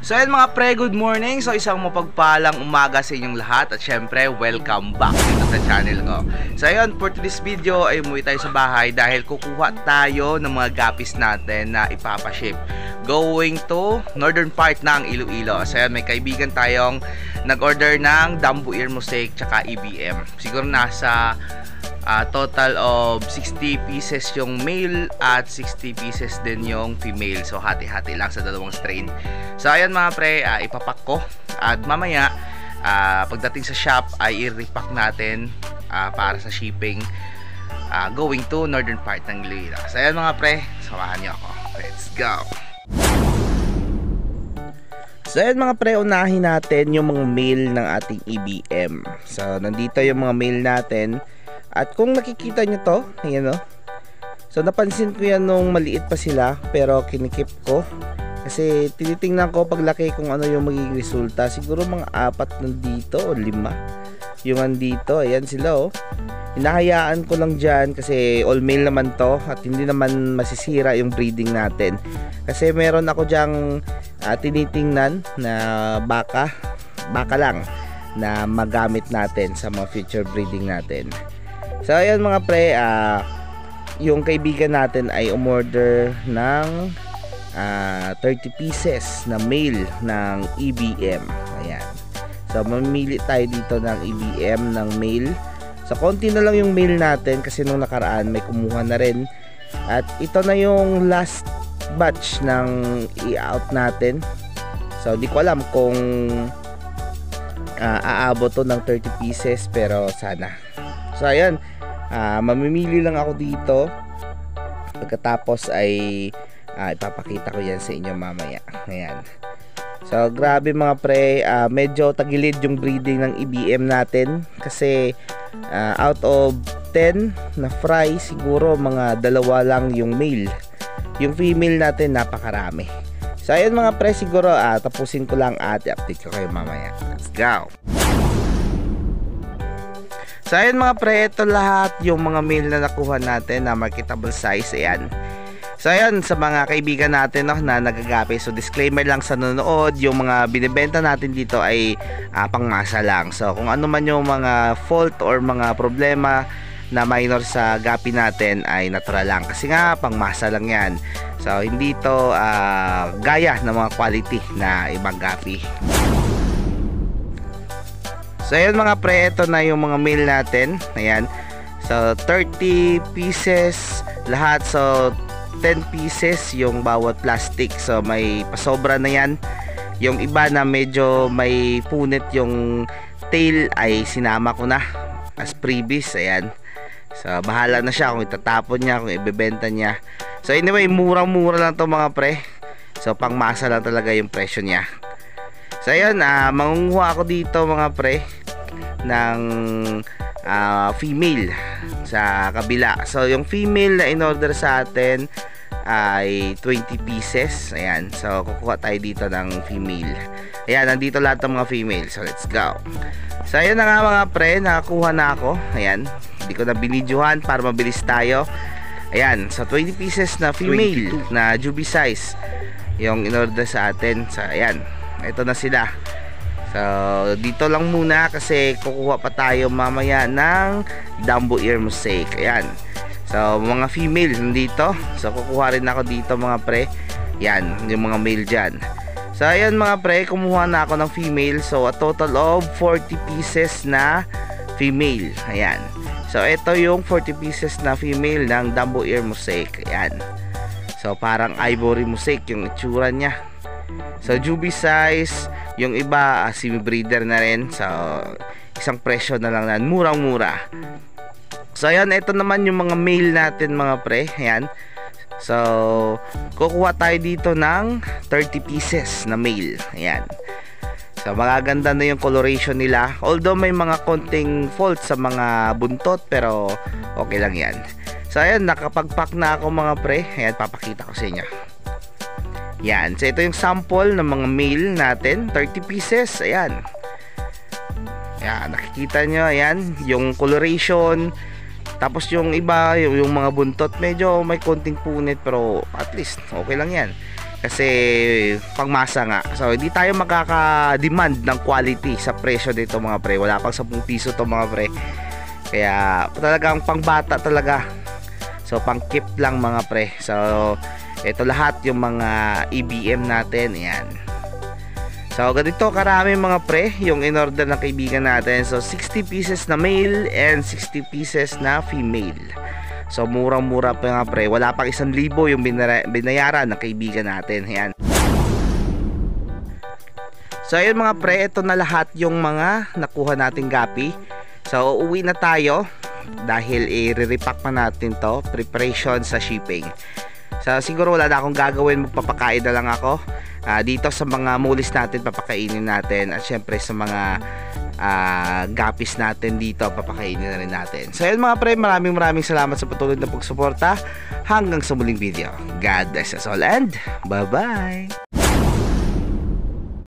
So ayun mga pre, good morning. So isang mapagpalang umaga sa inyong lahat. At syempre, welcome back dito sa channel ko. So ayun, for today's video ay umuwi tayo sa bahay dahil kukuha tayo ng mga gapis natin na ipapaship going to northern part ng Iloilo. So ayun, may kaibigan tayong nag-order ng Dambu Ear Mosaic tsaka EBM. Siguro nasa total of 60 pieces yung male at 60 pieces din yung female. So hati-hati lang sa dalawang strain. So ayan mga pre, ipapack ko at mamaya pagdating sa shop ay i-repack natin para sa shipping going to northern part ng Iloilo. So ayan mga pre, samahan niyo ako. Let's go! So ayan mga pre, unahin natin yung mga male ng ating EBM. So nandito yung mga male natin. At kung nakikita nyo to, ayan o. So napansin ko yan nung maliit pa sila, pero kinikip ko. Kasi tinitingnan ko paglaki kung ano yung magiging resulta. Siguro mga 4 nandito o 5. Yung andito, ayan sila o. Hinahayaan ko lang dyan kasi all male naman to. At hindi naman masisira yung breeding natin. Kasi meron ako dyang tinitingnan na baka lang na magamit natin sa mga future breeding natin. So ayan mga pre, yung kaibigan natin ay umorder ng 30 pieces na male ng EBM. Ayan. So mamimili tayo dito ng EBM ng male. So konti na lang yung male natin kasi nung nakaraan may kumuha na rin. At ito na yung last batch ng i-out natin. So di ko alam kung aabot to ng 30 pieces, pero sana. So ayan, mamimili lang ako dito. Pagkatapos ay ipapakita ko yan sa inyo mamaya. Ayan. So grabe mga pre, medyo tagilid yung breeding ng EBM natin. Kasi out of 10 na fry, siguro mga 2 lang yung male. Yung female natin napakarami. So ayan mga pre, siguro tapusin ko lang at i-update ko kayo mamaya. Let's go! So ayan mga pre, ito lahat yung mga male na nakuha natin na marketable size. Ayan. So ayan, sa mga kaibigan natin na nagagapi. So disclaimer lang sa nanonood, yung mga binibenta natin dito ay pangmasa lang. So kung ano man yung mga fault or mga problema na minor sa gapi natin ay natural lang. Kasi nga pangmasa lang yan. So hindi to gaya ng mga quality na ibang gapi. So ayan mga pre, ito na yung mga male natin. Ayan. So 30 pieces lahat. So 10 pieces yung bawat plastic. So may pasobra na yan. Yung iba na medyo may punit yung tail ay sinama ko na as previous. Ayan. So bahala na siya kung itatapon niya, kung ibebenta niya. So anyway, murang-mura lang to mga pre. So pangmasa lang talaga yung presyo niya. So ayun, mangunguha ako dito mga pre ng female sa kabila. So yung female na in-order sa atin ay 20 pieces. Ayan, so kukuha tayo dito ng female. Ayan, nandito lahat ng mga female. So let's go. So ayun na nga mga pre, nakakuha na ako. Ayan, hindi ko na binidyohan para mabilis tayo. Ayan, so 20 pieces na female 22 na juby size yung in-order sa atin. So ayan, ito na sila. So dito lang muna kasi kukuha pa tayo mamaya ng Dambu Ear Mosaic. Ayan. So mga female nandito. So kukuha rin ako dito mga pre. Yan, yung mga male dyan. So ayan mga pre, kumuha na ako ng female. So a total of 40 pieces na female. Ayan. So ito yung 40 pieces na female ng Dambu Ear Mosaic. Ayan. So parang ivory mosaic yung itsura niya. So juby size, yung iba semi-breeder na rin. So isang presyo na lang na, murang-mura. So ayan, ito naman yung mga male natin mga pre. Ayan. So kukuha tayo dito ng 30 pieces na male. Ayan. So magaganda na yung coloration nila. Although may mga konting fault sa mga buntot, pero okay lang yan. So ayan, nakapag-pack na ako mga pre. Ayan, papakita ko sa inyo. Yan, so ito yung sample ng mga male natin, 30 pieces. Ayan. Yan, nakikita nyo, ayan, yung coloration. Tapos yung iba, yung mga buntot, medyo may konting punit, pero at least okay lang yan. Kasi pangmasa nga. So hindi tayo makaka-demand ng quality sa presyo dito mga pre. Wala pang 10 piso to mga pre. Kaya talagang pangbata talaga. So pang keep lang mga pre. So ito lahat yung mga EBM natin. Ayan. So ganito karami mga pre yung in-order ng kaibigan natin. So 60 pieces na male and 60 pieces na female. So murang-mura pa nga pre. Wala pang 1,000 yung binayaran ng kaibigan natin. Ayan. So ayun mga pre, ito na lahat yung mga nakuha nating gapi. So uuwi na tayo dahil i-repack pa natin to. Preparation sa shipping. So siguro wala na akong gagawin, magpapakain na lang ako. Dito sa mga mulis natin papakainin natin. At syempre sa mga gapis natin dito papakainin na rin natin. So yun mga pre, maraming salamat sa patuloy na pagsuporta. Hanggang sa muling video. God bless us all and bye bye.